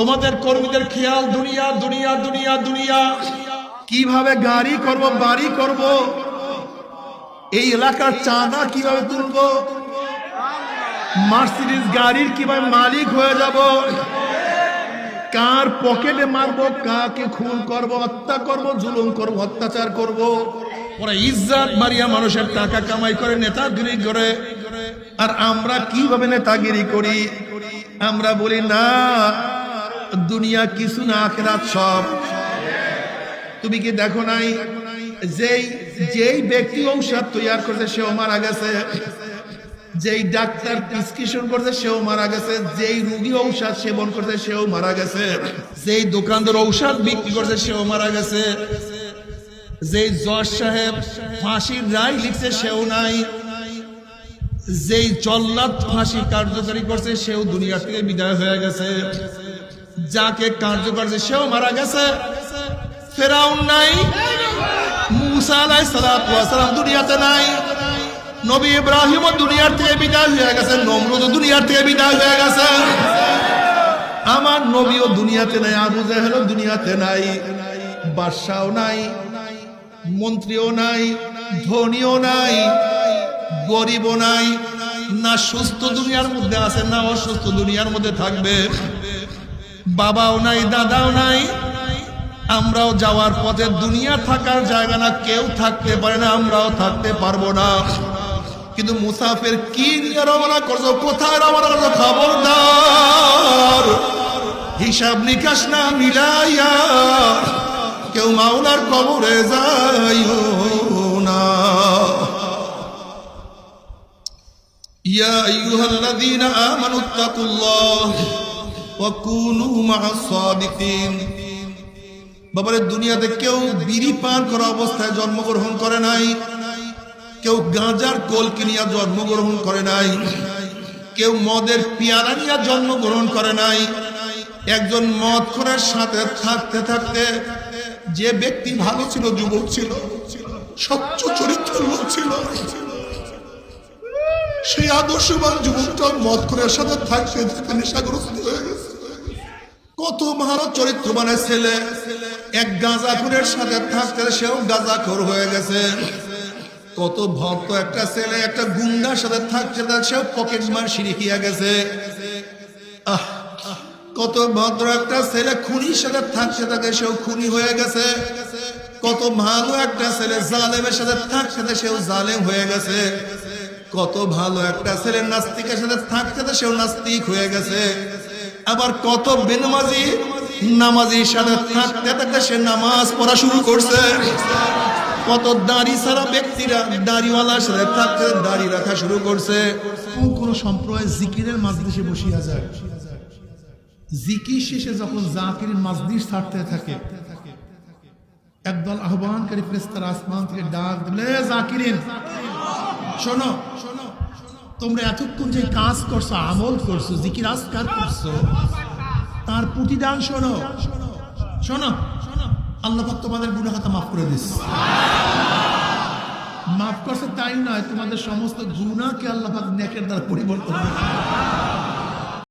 তোমাদের কর্মীদের খেয়াল দুনিয়া দুনিয়া দুনিয়া দুনিয়া। কিভাবে গাড়ি করব, বাড়ি করব, এই এলাকার চাঁদা কিভাবে তুলব, মার্সিডিজ গাড়ির কিভাবে মালিক হয়ে যাব, কার পকেটে মারবো, কাকে খুন করব, হত্যা করব, জুলুম করব, অত্যাচার করব। ওরা ইজ্জত মারিয়া মানুষের টাকা কামাই করে, নেতাগিরি করে। আর আমরা কিভাবে নেতাগিরি করি? আমরা বলি না, দুনিয়া কিছু না, আখিরাত সব। তুমি কি দেখো নাই, যেই ব্যক্তি ঔষধ তৈরি করছে সেও মারা গেছে, যেই ডাক্তার প্রেসক্রিপশন করছে সেও মারা গেছে, যেই রোগী ঔষধ সেবন করছে সেও মারা গেছে, যেই দোকানদার ঔষধ বিক্রি করছে সেও মারা গেছে, যেই জজ সাহেব ফাঁসির রায় লিখছে সেও নাই, যেই জল্লাদ ফাঁসি কার্যকরী করছে সেও দুনিয়া থেকে বিদায় হয়ে গেছে, যাকে কার্যকর করছে সেও মারা গেছে। ফেরাউন নাই, মুসা আলাইহিস সালাতু ওয়াস সালাম দুনিয়াতে নাই, নবী ইব্রাহিম দুনিয়ার থেকে বিদায় হয়ে গেছে, নমরুদ দুনিয়ার থেকে বিদায় হয়ে গেছে। আমার নবীও দুনিয়াতে নাই, আবু জাহেল দুনিয়াতে নাই, বাদশাও নাই, মন্ত্রীও নাই, ধনীও নাই, গরিবও নাই, না সুস্থ দুনিয়ার মধ্যে আছে, না অসুস্থ দুনিয়ার মধ্যে থাকবে। বাবাও নাই, দাদাও নাই। আমরাও যাওয়ার পথে, দুনিয়া থাকার জায়গা না, কেউ থাকতে পারে না, আমরাও থাকতে পারবো না। কিন্তু মুসাফির কি নিয়ে রওনা করছো, কোথায় রওনা করছো? খবরদার, হিসাব নিকাশ না মিলাইয়া কেউ মাওলার কবরে যাইও না। ইয়া আইয়ুহাল্লাযীনা আমানুত্তাকুল্লাহ ওয়া কুনু মা'আস সাদিকিন। বাবারে, দুনিয়াতে কেউ বিড়ি পান করা অবস্থায় জন্মগ্রহণ করে নাই, কেউ গাঁজার কলকি নিয়ে জন্মগ্রহণ করে নাই, কেউ মদের পেয়ালা নিয়ে জন্মগ্রহণ করে নাই। একজন মদখোরের সাথে থাকতে থাকতে যে ব্যক্তি ভালো ছিল, যুবক ছিল, স্বচ্ছ চরিত্রের লোক ছিল, সেই আদর্শবান যুবকটা মদখোরের সাথে থাকতে থাকতে নেশাগ্রস্ত হয়ে গেছে। কত ভালো চরিত্রবানের ছেলে এক গাঁজাখোরের সাথে থাকতে সেও গাঁজাখোর হয়ে গেছে। কত ভক্ত একটা ছেলে একটা গুন্ডার সাথে থাকতে সেও পকেট মার শিরিকিয়া গেছে। কত ভদ্র একটা ছেলে খুনির সাথে থাকতে থাকে সেও খুনি হয়ে গেছে। কত ভালো একটা ছেলে জালেমের সাথে থাকতে সেও জালেম হয়ে গেছে। কত ভালো একটা ছেলে নাস্তিকের সাথে থাকতে সেও নাস্তিক হয়ে গেছে। আবার কত বেনামাজি নামাজির সাথে থাকতে থাকতে সে নামাজ পড়া শুরু করছে। কত দাড়ি ছাড়া ব্যক্তিরা দাড়িওয়ালার সাথে থাকতে দাড়ি রাখা শুরু করছে। কোন সম্প্রদায় জিকিরের মাজলিসে বসিয়া যায়, জিকির শেষে যখন জাকিরের মাজলিস ছাড়তে থাকে, একদল আহ্বানকারী ফেরেশতারা আসমান থেকে ডাক দিলে, জাকিরিন শোনো, তোমরা এতক্ষণ যে কাজ করছো, আমল করছো, জিকির আজকার করছো, তার প্রতিদান শোনো। শোনো, আল্লাহ পাক তোমাদের গুনাহ খাতা মাফ করে দিস। মাফ করছে তাই নয়, তোমাদের সমস্ত গুনাহকে আল্লাহ পাক নেকের দ্বারা পরিবর্তন করে।